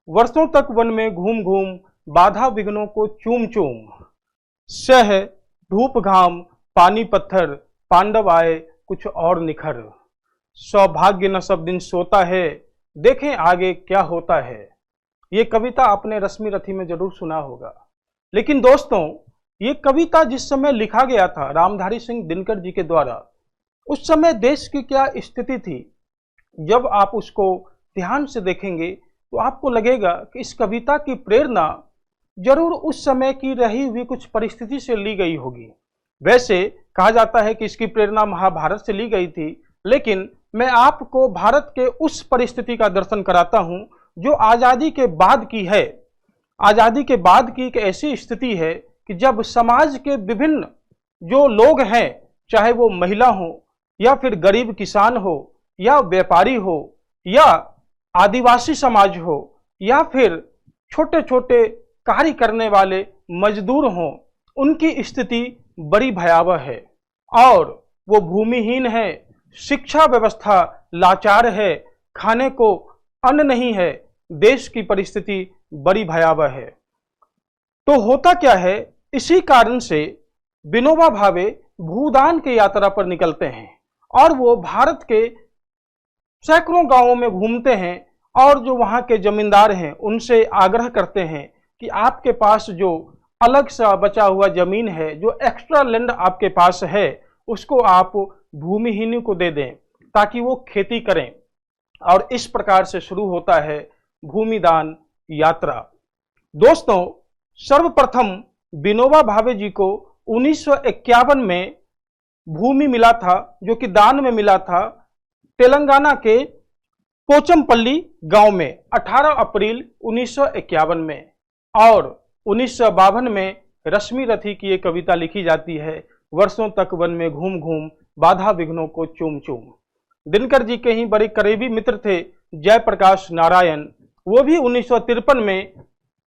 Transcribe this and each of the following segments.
वर्षों तक वन में घूम घूम बाधा विघ्नों को चूम चूम, सह धूप घाम पानी पत्थर, पांडव आए कुछ और निखर। सौभाग्य न सब दिन सोता है, देखें आगे क्या होता है। ये कविता आपने रश्मि रथी में जरूर सुना होगा। लेकिन दोस्तों, ये कविता जिस समय लिखा गया था रामधारी सिंह दिनकर जी के द्वारा, उस समय देश की क्या स्थिति थी, जब आप उसको ध्यान से देखेंगे तो आपको लगेगा कि इस कविता की प्रेरणा जरूर उस समय की रही हुई कुछ परिस्थिति से ली गई होगी। वैसे कहा जाता है कि इसकी प्रेरणा महाभारत से ली गई थी, लेकिन मैं आपको भारत के उस परिस्थिति का दर्शन कराता हूं जो आजादी के बाद की है। आजादी के बाद की एक ऐसी स्थिति है कि जब समाज के विभिन्न जो लोग हैं, चाहे वो महिला हो या फिर गरीब किसान हो या व्यापारी हो या आदिवासी समाज हो या फिर छोटे छोटे कार्य करने वाले मजदूर हों, उनकी स्थिति बड़ी भयावह है और वो भूमिहीन है, शिक्षा व्यवस्था लाचार है, खाने को अन्न नहीं है, देश की परिस्थिति बड़ी भयावह है। तो होता क्या है, इसी कारण से विनोबा भावे भूदान की यात्रा पर निकलते हैं और वो भारत के सैकड़ों गांवों में घूमते हैं और जो वहां के जमींदार हैं उनसे आग्रह करते हैं कि आपके पास जो अलग सा बचा हुआ जमीन है, जो एक्स्ट्रा लैंड आपके पास है, उसको आप भूमिहीनों को दे दें ताकि वो खेती करें। और इस प्रकार से शुरू होता है भूमिदान यात्रा। दोस्तों, सर्वप्रथम विनोबा भावे जी को 1951 में भूमि मिला था, जो कि दान में मिला था तेलंगाना के पोचमपल्ली गांव में 18 अप्रैल 1951 में। और 1952 में रश्मि रथी की एक कविता लिखी जाती है, वर्षों तक वन में घूम घूम बाधा विघ्नों को चूम चूम। दिनकर जी के ही बड़े करीबी मित्र थे जयप्रकाश नारायण, वो भी 1953 में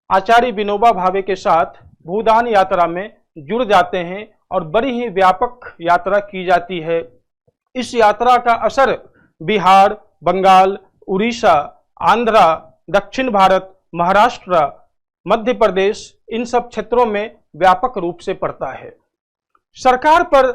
आचार्य विनोबा भावे के साथ भूदान यात्रा में जुड़ जाते हैं और बड़ी ही व्यापक यात्रा की जाती है। इस यात्रा का असर बिहार, बंगाल, उड़ीसा, आंध्रा, दक्षिण भारत, महाराष्ट्र, मध्य प्रदेश, इन सब क्षेत्रों में व्यापक रूप से पड़ता है। सरकार पर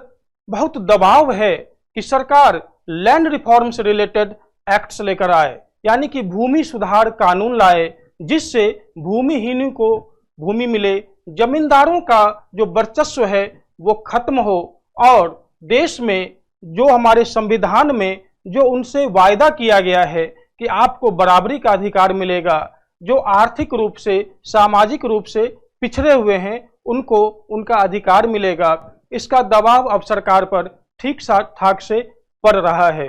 बहुत दबाव है कि सरकार लैंड रिफॉर्म से रिलेटेड एक्ट्स लेकर आए, यानी कि भूमि सुधार कानून लाए, जिससे भूमिहीनों को भूमि मिले, जमींदारों का जो वर्चस्व है वो खत्म हो और देश में जो हमारे संविधान में जो उनसे वायदा किया गया है कि आपको बराबरी का अधिकार मिलेगा, जो आर्थिक रूप से सामाजिक रूप से पिछड़े हुए हैं उनको उनका अधिकार मिलेगा, इसका दबाव अब सरकार पर ठीक ठाक से पड़ रहा है।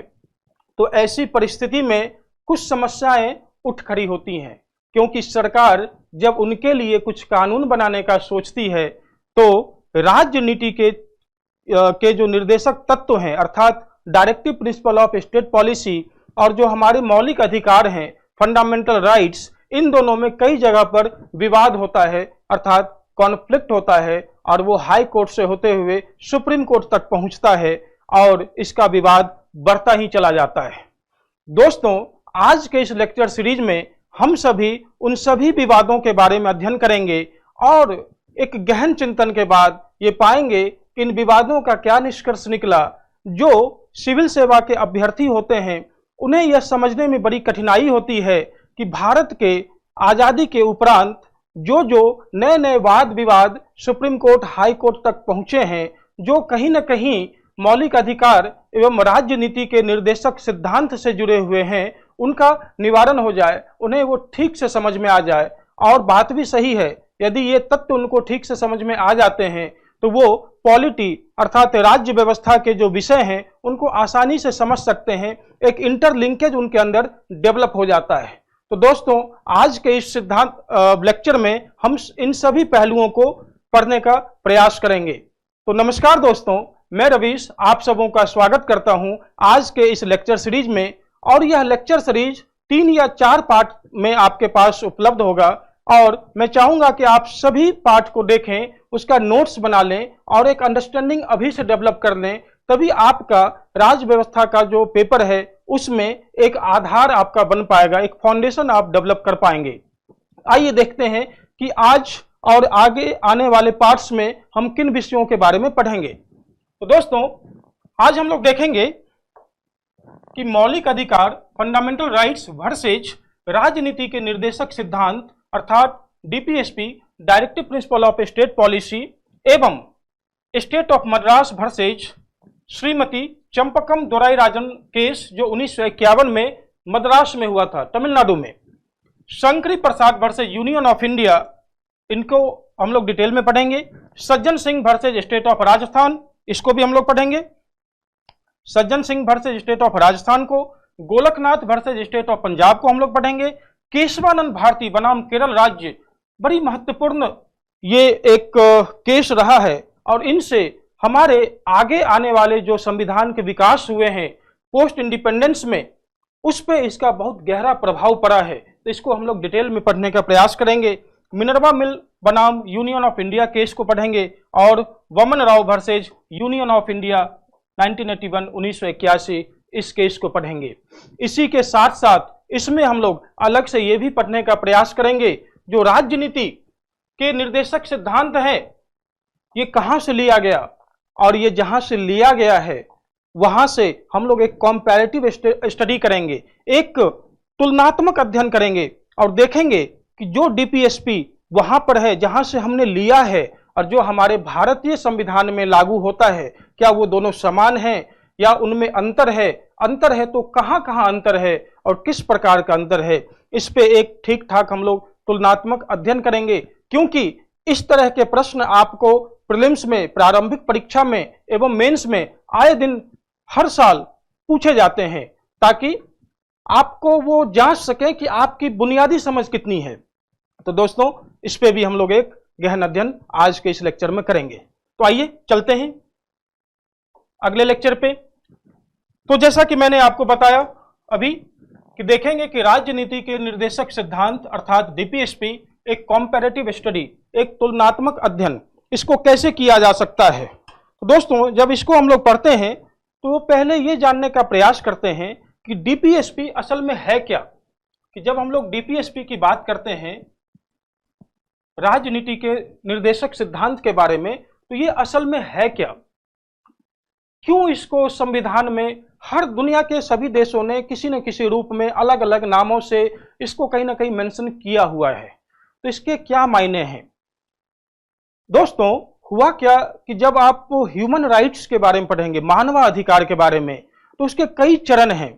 तो ऐसी परिस्थिति में कुछ समस्याएं उठ खड़ी होती हैं, क्योंकि सरकार जब उनके लिए कुछ कानून बनाने का सोचती है तो राज्य नीति के जो निर्देशक तत्व हैं, अर्थात directive principle of state policy और जो हमारे मौलिक अधिकार हैं, फंडामेंटल राइट्स, इन दोनों में कई जगह पर विवाद होता है, अर्थात कॉन्फ्लिक्ट होता है और वो हाई कोर्ट से होते हुए सुप्रीम कोर्ट तक पहुंचता है और इसका विवाद बढ़ता ही चला जाता है। दोस्तों, आज के इस लेक्चर सीरीज में हम सभी उन सभी विवादों के बारे में अध्ययन करेंगे और एक गहन चिंतन के बाद ये पाएंगे कि इन विवादों का क्या निष्कर्ष निकला। जो सिविल सेवा के अभ्यर्थी होते हैं उन्हें यह समझने में बड़ी कठिनाई होती है कि भारत के आज़ादी के उपरांत जो जो नए नए वाद विवाद सुप्रीम कोर्ट, हाई कोर्ट तक पहुंचे हैं, जो कहीं न कहीं मौलिक अधिकार एवं राज्य नीति के निर्देशक सिद्धांत से जुड़े हुए हैं, उनका निवारण हो जाए, उन्हें वो ठीक से समझ में आ जाए। और बात भी सही है, यदि ये तत्व उनको ठीक से समझ में आ जाते हैं तो वो पॉलिटी अर्थात राज्य व्यवस्था के जो विषय हैं उनको आसानी से समझ सकते हैं, एक इंटरलिंकेज उनके अंदर डेवलप हो जाता है। तो दोस्तों, आज के इस सिद्धांत लेक्चर में हम इन सभी पहलुओं को पढ़ने का प्रयास करेंगे। तो नमस्कार दोस्तों, मैं रवीश आप सबों का स्वागत करता हूं आज के इस लेक्चर सीरीज में। और यह लेक्चर सीरीज 3 या 4 पार्ट में आपके पास उपलब्ध होगा और मैं चाहूंगा कि आप सभी पार्ट को देखें, उसका नोट्स बना लें और एक अंडरस्टैंडिंग अभी से डेवलप कर लें, तभी आपका राज्य व्यवस्था का जो पेपर है उसमें एक आधार आपका बन पाएगा, एक फाउंडेशन आप डेवलप कर पाएंगे। आइए देखते हैं कि आज और आगे आने वाले पार्ट्स में हम किन विषयों के बारे में पढ़ेंगे। तो दोस्तों, आज हम लोग देखेंगे कि मौलिक अधिकार, फंडामेंटल राइट्स वर्सेज राजनीति के निर्देशक सिद्धांत अर्थात DPSP, directive principle of state policy, एवं state of Madras versus Shrimati Champakam Dorairajan case जो 1951 में मद्रास में हुआ था, तमिलनाडु में। Shankari Prasad versus union of India, इनको हम लोग डिटेल में पढ़ेंगे। Sajjan Singh versus state of Rajasthan, इसको भी हम लोग पढ़ेंगे। Sajjan Singh versus state of Rajasthan को, Golaknath versus state of Punjab को हम लोग पढ़ेंगे। केशवानंद भारती बनाम केरल राज्य, बड़ी महत्वपूर्ण ये एक केस रहा है और इनसे हमारे आगे आने वाले जो संविधान के विकास हुए हैं पोस्ट इंडिपेंडेंस में, उस पे इसका बहुत गहरा प्रभाव पड़ा है। तो इसको हम लोग डिटेल में पढ़ने का प्रयास करेंगे। मिनर्वा मिल बनाम यूनियन ऑफ इंडिया केस को पढ़ेंगे और वमन Rao versus union of India 1981 इस केस को पढ़ेंगे। इसी के साथ साथ इसमें हम लोग अलग से ये भी पढ़ने का प्रयास करेंगे जो राजनीति के निर्देशक सिद्धांत है, ये कहां से लिया गया, और ये जहां से लिया गया है वहां से हम लोग एक कंपैरेटिव स्टडी करेंगे, एक तुलनात्मक अध्ययन करेंगे और देखेंगे कि जो डीपीएसपी वहां पर है जहां से हमने लिया है और जो हमारे भारतीय संविधान में लागू होता है, क्या वो दोनों समान हैं या उनमें अंतर है। अंतर है तो कहां कहां अंतर है और किस प्रकार का अंतर है, इस पे एक ठीक ठाक हम लोग तुलनात्मक अध्ययन करेंगे। क्योंकि इस तरह के प्रश्न आपको प्रीलिम्स में, प्रारंभिक परीक्षा में एवं मेंस में आए दिन हर साल पूछे जाते हैं, ताकि आपको वो जांच सके कि आपकी बुनियादी समझ कितनी है। तो दोस्तों, इस पे भी हम लोग एक गहन अध्ययन आज के इस लेक्चर में करेंगे। तो आइए चलते हैं अगले लेक्चर पे। तो जैसा कि मैंने आपको बताया अभी कि देखेंगे कि राजनीति के निर्देशक सिद्धांत अर्थात डीपीएसपी एक कंपैरेटिव स्टडी, एक तुलनात्मक अध्ययन, इसको कैसे किया जा सकता है। तो दोस्तों, जब इसको हम लोग पढ़ते हैं तो पहले ये जानने का प्रयास करते हैं कि डीपीएसपी असल में है क्या। कि जब हम लोग डीपीएसपी की बात करते हैं, राजनीति के निर्देशक सिद्धांत के बारे में, तो ये असल में है क्या, क्यों इसको संविधान में हर दुनिया के सभी देशों ने किसी न किसी रूप में अलग अलग नामों से इसको कहीं ना कहीं मेंशन किया हुआ है, तो इसके क्या मायने हैं। दोस्तों, हुआ क्या कि जब आप ह्यूमन राइट्स के बारे में पढ़ेंगे, मानवाधिकार के बारे में, तो उसके कई चरण हैं।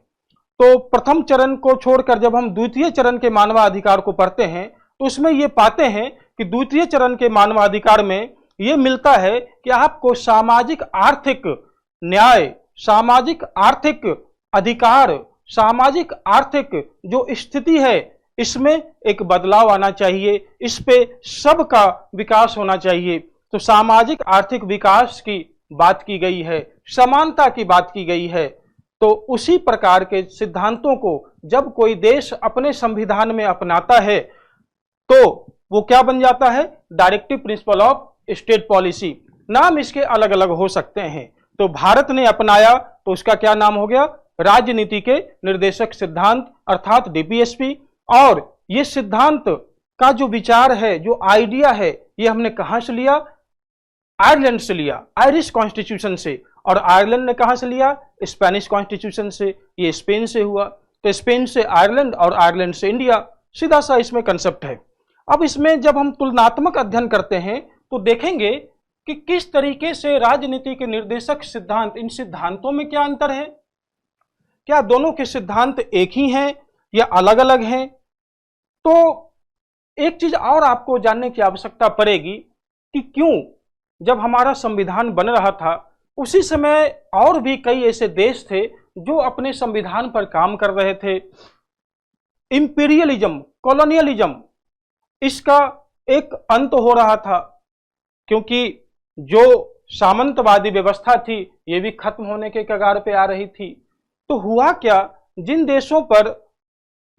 तो प्रथम चरण को छोड़कर जब हम द्वितीय चरण के मानवाधिकार को पढ़ते हैं तो उसमें ये पाते हैं कि द्वितीय चरण के मानवाधिकार में ये मिलता है कि आपको सामाजिक आर्थिक न्याय, सामाजिक आर्थिक अधिकार, सामाजिक आर्थिक जो स्थिति है इसमें एक बदलाव आना चाहिए, इस पे सबका विकास होना चाहिए। तो सामाजिक आर्थिक विकास की बात की गई है, समानता की बात की गई है। तो उसी प्रकार के सिद्धांतों को जब कोई देश अपने संविधान में अपनाता है तो वो क्या बन जाता है, directive principle of state policy. नाम इसके अलग अलग हो सकते हैं। तो भारत ने अपनाया तो उसका क्या नाम हो गया, राजनीति के निर्देशक सिद्धांत अर्थात डीपीएसपी। और ये सिद्धांत का जो विचार है, जो आइडिया है, ये हमने कहां से लिया, आयरलैंड से लिया, आयरिश कॉन्स्टिट्यूशन से। और आयरलैंड ने कहां से लिया, स्पेनिश कॉन्स्टिट्यूशन से। ये स्पेन से हुआ, तो स्पेन से आयरलैंड और आयरलैंड से इंडिया, सीधा सा इसमें कंसेप्ट है। अब इसमें जब हम तुलनात्मक अध्ययन करते हैं तो देखेंगे कि किस तरीके से राजनीति के निर्देशक सिद्धांत, इन सिद्धांतों में क्या अंतर है, क्या दोनों के सिद्धांत एक ही हैं या अलग अलग हैं। तो एक चीज और आपको जानने की आवश्यकता पड़ेगी कि क्यों जब हमारा संविधान बन रहा था उसी समय और भी कई ऐसे देश थे जो अपने संविधान पर काम कर रहे थे। इंपीरियलिज्म, कॉलोनियलिज्म, इसका एक अंत हो रहा था, क्योंकि जो सामंतवादी व्यवस्था थी ये भी खत्म होने के कगार पे आ रही थी। तो हुआ क्या, जिन देशों पर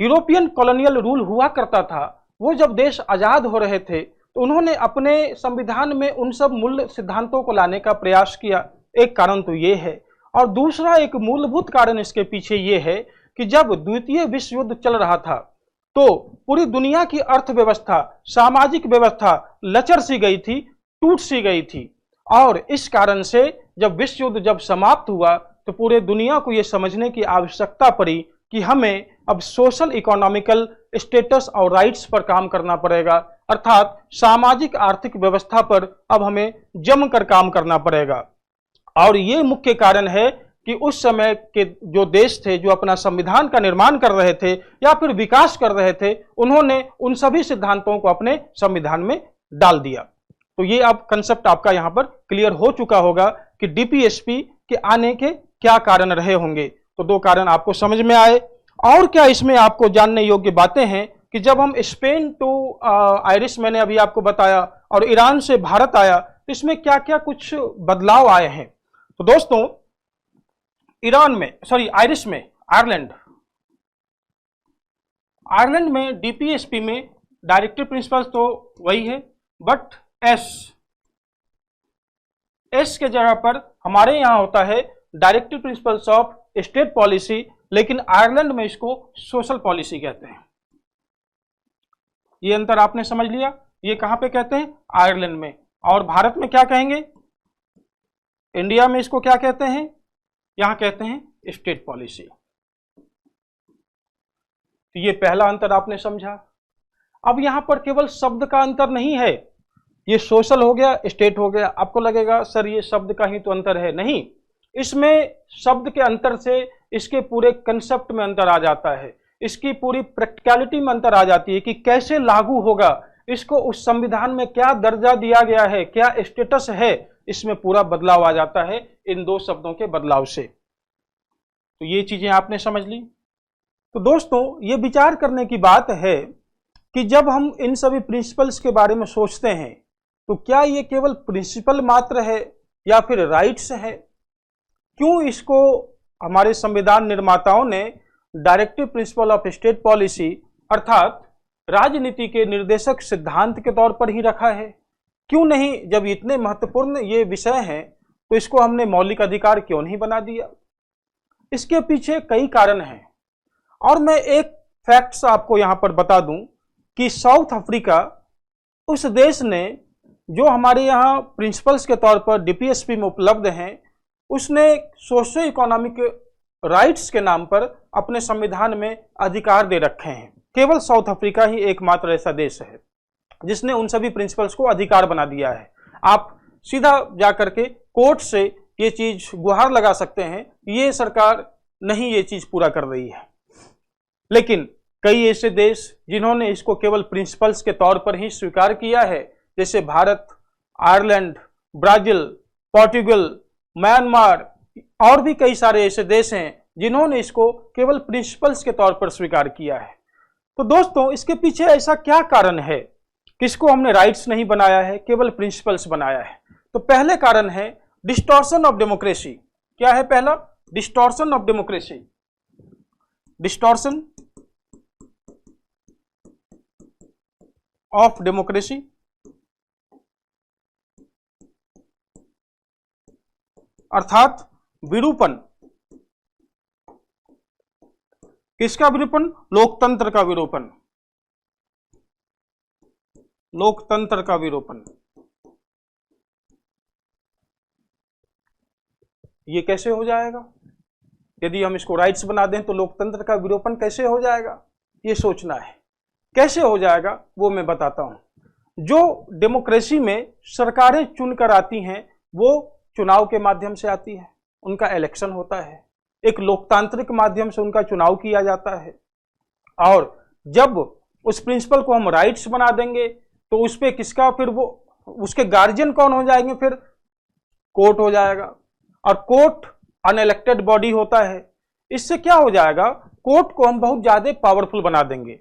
यूरोपियन कॉलोनियल रूल हुआ करता था, वो जब देश आजाद हो रहे थे तो उन्होंने अपने संविधान में उन सब मूल सिद्धांतों को लाने का प्रयास किया। एक कारण तो ये है, और दूसरा एक मूलभूत कारण इसके पीछे ये है कि जब द्वितीय विश्व युद्ध चल रहा था तो पूरी दुनिया की अर्थव्यवस्था, सामाजिक व्यवस्था लचर सी गई थी, टूट सी गई थी। और इस कारण से जब विश्व युद्ध जब समाप्त हुआ तो पूरे दुनिया को यह समझने की आवश्यकता पड़ी कि हमें अब सोशल इकोनॉमिकल स्टेटस और राइट्स पर काम करना पड़ेगा, अर्थात सामाजिक आर्थिक व्यवस्था पर अब हमें जमकर काम करना पड़ेगा। और ये मुख्य कारण है कि उस समय के जो देश थे, जो अपना संविधान का निर्माण कर रहे थे या फिर विकास कर रहे थे, उन्होंने उन सभी सिद्धांतों को अपने संविधान में डाल दिया। तो ये अब कंसेप्ट आपका यहां पर क्लियर हो चुका होगा कि डीपीएसपी के आने के क्या कारण रहे होंगे। तो दो कारण आपको समझ में आए। और क्या इसमें आपको जानने योग्य बातें हैं कि जब हम स्पेन टू आयरिश, मैंने अभी आपको बताया, और ईरान से भारत आया, तो इसमें क्या क्या कुछ बदलाव आए हैं। तो दोस्तों, आयरिश में, आयरलैंड में डीपीएसपी में डायरेक्टिव प्रिंसिपल्स तो वही है, बट एस के जगह पर हमारे यहां होता है directive principles of state policy, लेकिन आयरलैंड में इसको सोशल पॉलिसी कहते हैं। ये अंतर आपने समझ लिया। ये कहां पे कहते हैं? आयरलैंड में। और भारत में क्या कहेंगे? इंडिया में इसको क्या कहते हैं? यहां कहते हैं स्टेट पॉलिसी। तो ये पहला अंतर आपने समझा। अब यहां पर केवल शब्द का अंतर नहीं है, ये सोशल हो गया, स्टेट हो गया। आपको लगेगा सर ये शब्द का ही तो अंतर है। नहीं, इसमें शब्द के अंतर से इसके पूरे कंसेप्ट में अंतर आ जाता है, इसकी पूरी प्रैक्टिकलिटी में अंतर आ जाती है कि कैसे लागू होगा, इसको उस संविधान में क्या दर्जा दिया गया है, क्या स्टेटस है, इसमें पूरा बदलाव आ जाता है इन दो शब्दों के बदलाव से। तो ये चीजें आपने समझ ली। तो दोस्तों, ये विचार करने की बात है कि जब हम इन सभी प्रिंसिपल्स के बारे में सोचते हैं तो क्या ये केवल प्रिंसिपल मात्र है या फिर राइट्स है? क्यों इसको हमारे संविधान निर्माताओं ने directive principle of state policy अर्थात राजनीति के निर्देशक सिद्धांत के तौर पर ही रखा है? क्यों नहीं, जब इतने महत्वपूर्ण ये विषय हैं तो इसको हमने मौलिक अधिकार क्यों नहीं बना दिया? इसके पीछे कई कारण हैं और मैं एक फैक्ट्स आपको यहां पर बता दूं कि साउथ अफ्रीका उस देश ने जो हमारे यहाँ प्रिंसिपल्स के तौर पर डीपीएसपी में उपलब्ध हैं, उसने सोशो इकोनॉमिक राइट्स के नाम पर अपने संविधान में अधिकार दे रखे हैं। केवल साउथ अफ्रीका ही एकमात्र ऐसा देश है जिसने उन सभी प्रिंसिपल्स को अधिकार बना दिया है। आप सीधा जाकर के कोर्ट से ये चीज गुहार लगा सकते हैं, ये सरकार नहीं ये चीज पूरा कर रही है। लेकिन कई ऐसे देश जिन्होंने इसको केवल प्रिंसिपल्स के तौर पर ही स्वीकार किया है, जैसे Bharat, Ireland, Brazil, Portugal, Myanmar और भी कई सारे ऐसे देश हैं जिन्होंने इसको केवल प्रिंसिपल्स के तौर पर स्वीकार किया है। तो दोस्तों, इसके पीछे ऐसा क्या कारण है किसको हमने राइट्स नहीं बनाया है, केवल प्रिंसिपल्स बनाया है? तो पहले कारण है डिस्टॉर्शन ऑफ डेमोक्रेसी। क्या है पहला? Distortion of democracy. Distortion of democracy अर्थात विरूपण। किसका विरूपण? लोकतंत्र का विरूपण। लोकतंत्र का विरूपण। ये कैसे हो जाएगा? यदि हम इसको राइट्स बना दें तो लोकतंत्र का विरूपण कैसे हो जाएगा? ये सोचना है। कैसे हो जाएगा वो मैं बताता हूं। जो डेमोक्रेसी में सरकारें चुनकर आती हैं वो चुनाव के माध्यम से आती है, उनका इलेक्शन होता है, एक लोकतांत्रिक माध्यम से उनका चुनाव किया जाता है। और जब उस प्रिंसिपल को हम राइट्स बना देंगे तो उस पे किसका फिर वो उसके गार्जियन कौन हो जाएंगे? फिर कोर्ट हो जाएगा। और कोर्ट अनइलेक्टेड बॉडी होता है। इससे क्या हो जाएगा? कोर्ट को हम बहुत ज्यादा पावरफुल बना देंगे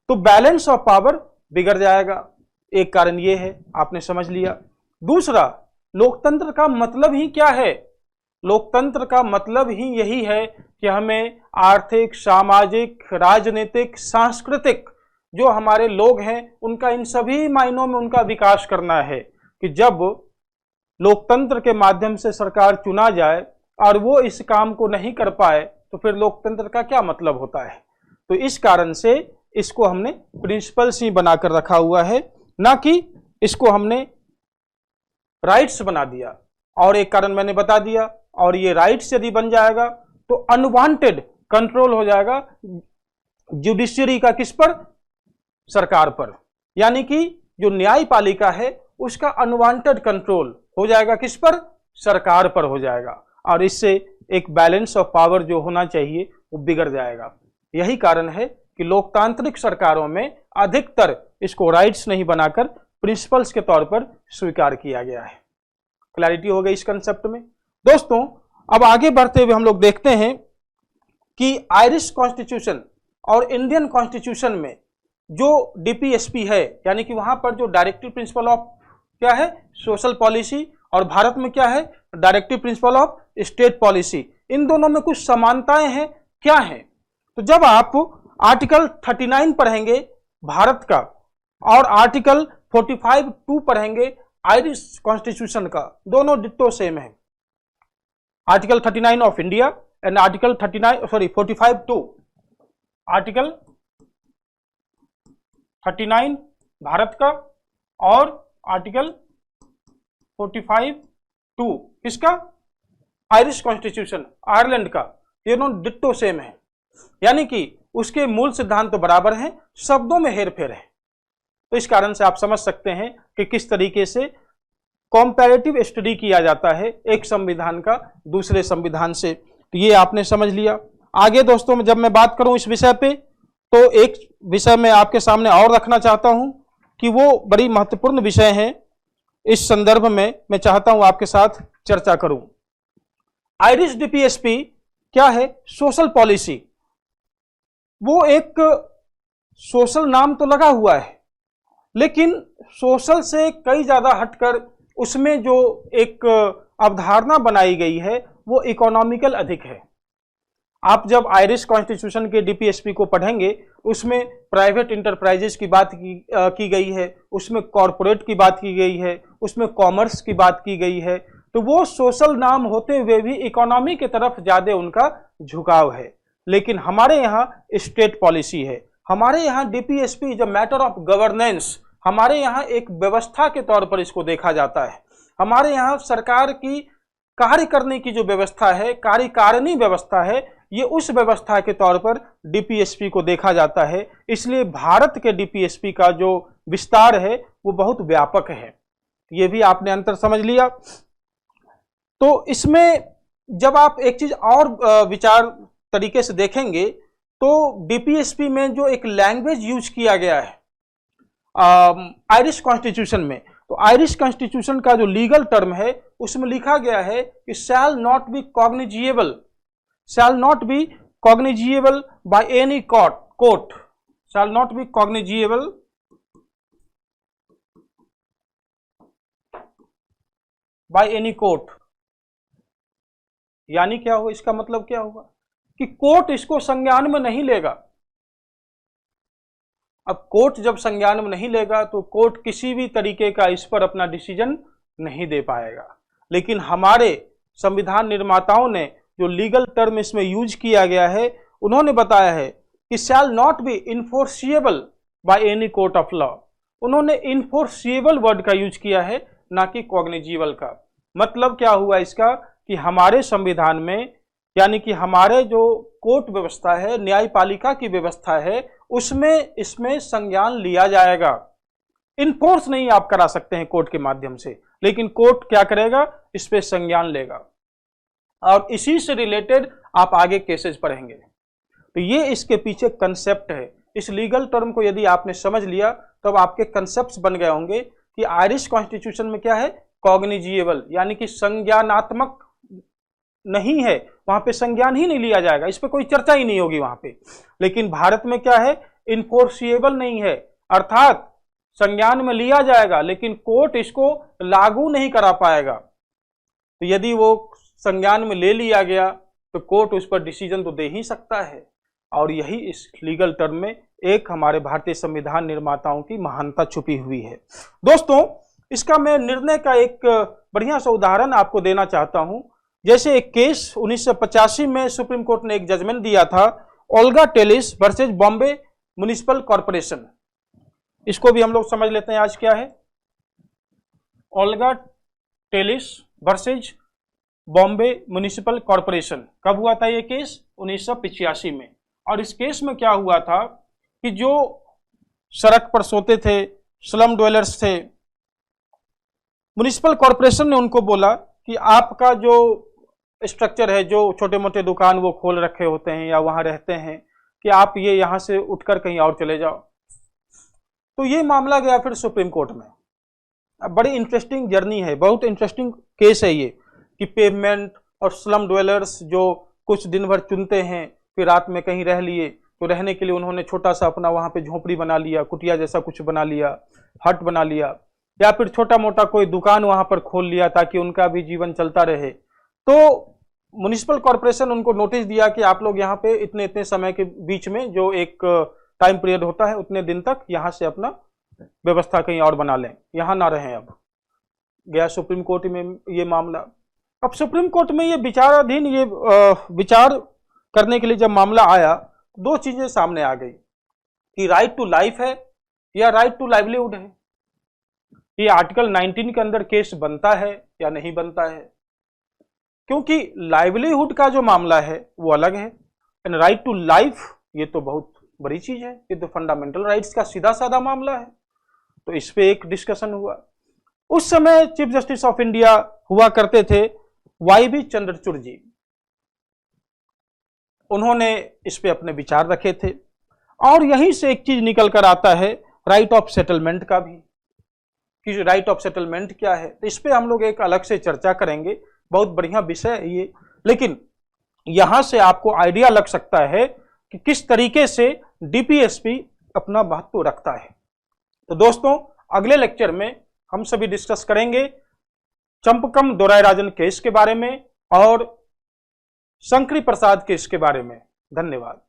तो बैलेंस ऑफ पावर बिगड़ जाएगा। एक कारण ये है, आपने समझ लिया। दूसरा, लोकतंत्र का मतलब ही क्या है? लोकतंत्र का मतलब ही यही है कि हमें आर्थिक, सामाजिक, राजनीतिक, सांस्कृतिक जो हमारे लोग हैं उनका इन सभी मायनों में उनका विकास करना है। कि जब लोकतंत्र के माध्यम से सरकार चुना जाए और वो इस काम को नहीं कर पाए तो फिर लोकतंत्र का क्या मतलब होता है? तो इस कारण से इसको हमने प्रिंसिपल्स ही बनाकर रखा हुआ है, ना कि इसको हमने राइट्स बना दिया। और एक कारण मैंने बता दिया, और ये राइट्स यदि बन जाएगा तो अनवांटेड कंट्रोल हो जाएगा जुडिशरी का, किस पर? सरकार पर। यानी कि जो न्यायपालिका है उसका अनवांटेड कंट्रोल हो जाएगा किस पर? सरकार पर हो जाएगा, और इससे एक बैलेंस ऑफ पावर जो होना चाहिए वो बिगड़ जाएगा। यही कारण है कि लोकतांत्रिक सरकारों में अधिकतर इसको राइट्स नहीं बनाकर प्रिंसिपल्स के तौर पर स्वीकार किया गया है। क्लैरिटी हो गई इस कंसेप्ट में। दोस्तों, अब आगे बढ़ते हुए हम लोग देखते हैं कि आयरिश कॉन्स्टिट्यूशन और इंडियन कॉन्स्टिट्यूशन में जो डीपीएसपी है, यानी कि वहां पर जो डायरेक्टिव प्रिंसिपल ऑफ क्या है? सोशल पॉलिसी, और भारत में क्या है? Directive principle of state policy. इन दोनों में कुछ समानताएं हैं, क्या है? तो जब आप आर्टिकल 39 पढ़ेंगे भारत का और आर्टिकल 45(2) पढ़ेंगे आयरिश कॉन्स्टिट्यूशन का, दोनों डिट्टो सेम है। Article 39 of India and article 45(2), article 39 Bharat का और आर्टिकल 45(2) किसका? आयरिश कॉन्स्टिट्यूशन, आयरलैंड का। ये दोनों डिट्टो सेम है, यानी कि उसके मूल सिद्धांत तो बराबर हैं, शब्दों में हेरफेर है। तो इस कारण से आप समझ सकते हैं कि किस तरीके से कंपैरेटिव स्टडी किया जाता है एक संविधान का दूसरे संविधान से। तो ये आपने समझ लिया। आगे दोस्तों, जब मैं बात करूं इस विषय पे, तो एक विषय मैं आपके सामने और रखना चाहता हूं कि वो बड़ी महत्वपूर्ण विषय है। इस संदर्भ में मैं चाहता हूं आपके साथ चर्चा करूं। आयरिश डीपीएसपी क्या है? Social policy. वो एक सोशल नाम तो लगा हुआ है, लेकिन सोशल से कई ज्यादा हटकर उसमें जो एक अवधारणा बनाई गई है वो इकोनॉमिकल अधिक है। आप जब आयरिश कॉन्स्टिट्यूशन के डीपीएसपी को पढ़ेंगे, उसमें प्राइवेट इंटरप्राइजेस की बात की गई है, उसमें कॉरपोरेट की बात की गई है, उसमें कॉमर्स की बात की गई है। तो वो सोशल नाम होते हुए भी इकोनॉमी की तरफ ज्यादा उनका झुकाव है। लेकिन हमारे यहाँ स्टेट पॉलिसी है, हमारे यहाँ DPSP is a matter of governance. हमारे यहाँ एक व्यवस्था के तौर पर इसको देखा जाता है। हमारे यहाँ सरकार की कार्य करने की जो व्यवस्था है, कार्यकारिणी व्यवस्था है, ये उस व्यवस्था के तौर पर डीपीएसपी को देखा जाता है। इसलिए भारत के डीपीएसपी का जो विस्तार है वो बहुत व्यापक है। ये भी आपने अंतर समझ लिया। तो इसमें जब आप एक चीज और विचार तरीके से देखेंगे, तो डीपीएसपी में जो एक लैंग्वेज यूज किया गया है आयरिश कॉन्स्टिट्यूशन में, तो आयरिश कॉन्स्टिट्यूशन का जो लीगल टर्म है उसमें लिखा गया है कि shall not be cognizable, shall not be cognizable by any court, shall not be cognizable by any court. यानी क्या होगा? इसका मतलब क्या होगा कि कोर्ट इसको संज्ञान में नहीं लेगा। अब कोर्ट जब संज्ञान में नहीं लेगा तो कोर्ट किसी भी तरीके का इस पर अपना डिसीजन नहीं दे पाएगा। लेकिन हमारे संविधान निर्माताओं ने जो लीगल टर्म इसमें यूज किया गया है, उन्होंने बताया है कि shall not B enforceable bye any court of law. उन्होंने इन्फोर्सिएबल वर्ड का यूज किया है, ना कि कॉग्निजिबल का। मतलब क्या हुआ इसका कि हमारे संविधान में, यानी कि हमारे जो कोर्ट व्यवस्था है, न्यायपालिका की व्यवस्था है, उसमें इसमें संज्ञान लिया जाएगा। इन्फोर्स नहीं आप करा सकते हैं कोर्ट के माध्यम से, लेकिन कोर्ट क्या करेगा? इस पे संज्ञान लेगा। और इसी से रिलेटेड आप आगे केसेस पढ़ेंगे। तो ये इसके पीछे कंसेप्ट है। इस लीगल टर्म को यदि आपने समझ लिया तो अब आपके कंसेप्ट्स बन गए होंगे कि आयरिश कॉन्स्टिट्यूशन में क्या है? कॉग्निजिएबल, यानी कि संज्ञानात्मक नहीं है, वहां पे संज्ञान ही नहीं लिया जाएगा, इस पे कोई चर्चा ही नहीं होगी वहां पे। लेकिन भारत में क्या है? इन्फोर्सिएबल नहीं है, अर्थात संज्ञान में लिया जाएगा लेकिन कोर्ट इसको लागू नहीं करा पाएगा। तो यदि वो संज्ञान में ले लिया गया तो कोर्ट उस पर डिसीजन तो दे ही सकता है। और यही इस लीगल टर्म में एक हमारे भारतीय संविधान निर्माताओं की महानता छुपी हुई है। दोस्तों, इसका मैं निर्णय का एक बढ़िया सा उदाहरण आपको देना चाहता हूं। जैसे एक केस 1985 में सुप्रीम कोर्ट ने एक जजमेंट दिया था, Olga Tellis versus Bombay municipal corporation, इसको भी हम लोग समझ लेते हैं आज क्या है। Olga Tellis versus Bombay municipal corporation, कब हुआ था ये केस? 1985 में। और इस केस में क्या हुआ था कि जो सड़क पर सोते थे, स्लम ड्वेलर्स थे, म्युनिसिपल कॉरपोरेशन ने उनको बोला कि आपका जो स्ट्रक्चर है, जो छोटे मोटे दुकान वो खोल रखे होते हैं या वहां रहते हैं, कि आप ये यहां से उठकर कहीं और चले जाओ। तो ये मामला गया फिर सुप्रीम कोर्ट में। अब बड़ी इंटरेस्टिंग जर्नी है, बहुत इंटरेस्टिंग केस है ये, कि पेवमेंट और स्लम ड्वेलर्स जो कुछ दिन भर चुनते हैं, फिर रात में कहीं रह लिए, तो रहने के लिए उन्होंने छोटा सा अपना वहां पे झोपड़ी बना लिया, कुटिया जैसा कुछ बना लिया, हट बना लिया, या फिर छोटा मोटा कोई दुकान वहां पर खोल लिया ताकि उनका भी जीवन चलता रहे। तो म्युनिसिपल कॉरपोरेशन उनको नोटिस दिया कि आप लोग यहाँ पे इतने इतने समय के बीच में, जो एक टाइम पीरियड होता है, उतने दिन तक यहाँ से अपना व्यवस्था कहीं और बना लें, यहाँ ना रहें। अब गया सुप्रीम कोर्ट में ये मामला। अब सुप्रीम कोर्ट में ये विचाराधीन, ये विचार करने के लिए जब मामला आया, दो चीजें सामने आ गई कि राइट टू लाइफ है या राइट टू लाइवलीहुड है। ये आर्टिकल 19 के अंदर केस बनता है या नहीं बनता है, क्योंकि लाइवलीहुड का जो मामला है वो अलग है, एंड राइट टू लाइफ ये तो बहुत बड़ी चीज है, ये तो फंडामेंटल राइट्स का सीधा साधा मामला है। तो इस पे एक डिस्कशन हुआ। उस समय चीफ जस्टिस ऑफ इंडिया हुआ करते थे वाई.बी. चंद्रचूड़ जी, उन्होंने इस पे अपने विचार रखे थे। और यहीं से एक चीज निकल कर आता है राइट ऑफ सेटलमेंट का भी, कि राइट ऑफ सेटलमेंट क्या है। तो इस पे हम लोग एक अलग से चर्चा करेंगे, बहुत बढ़िया विषय है ये। लेकिन यहां से आपको आइडिया लग सकता है कि किस तरीके से डीपीएसपी अपना महत्व रखता है। तो दोस्तों, अगले लेक्चर में हम सभी डिस्कस करेंगे चंपकम दोरायराजन केस के बारे में और शंकरी प्रसाद केस के बारे में। धन्यवाद।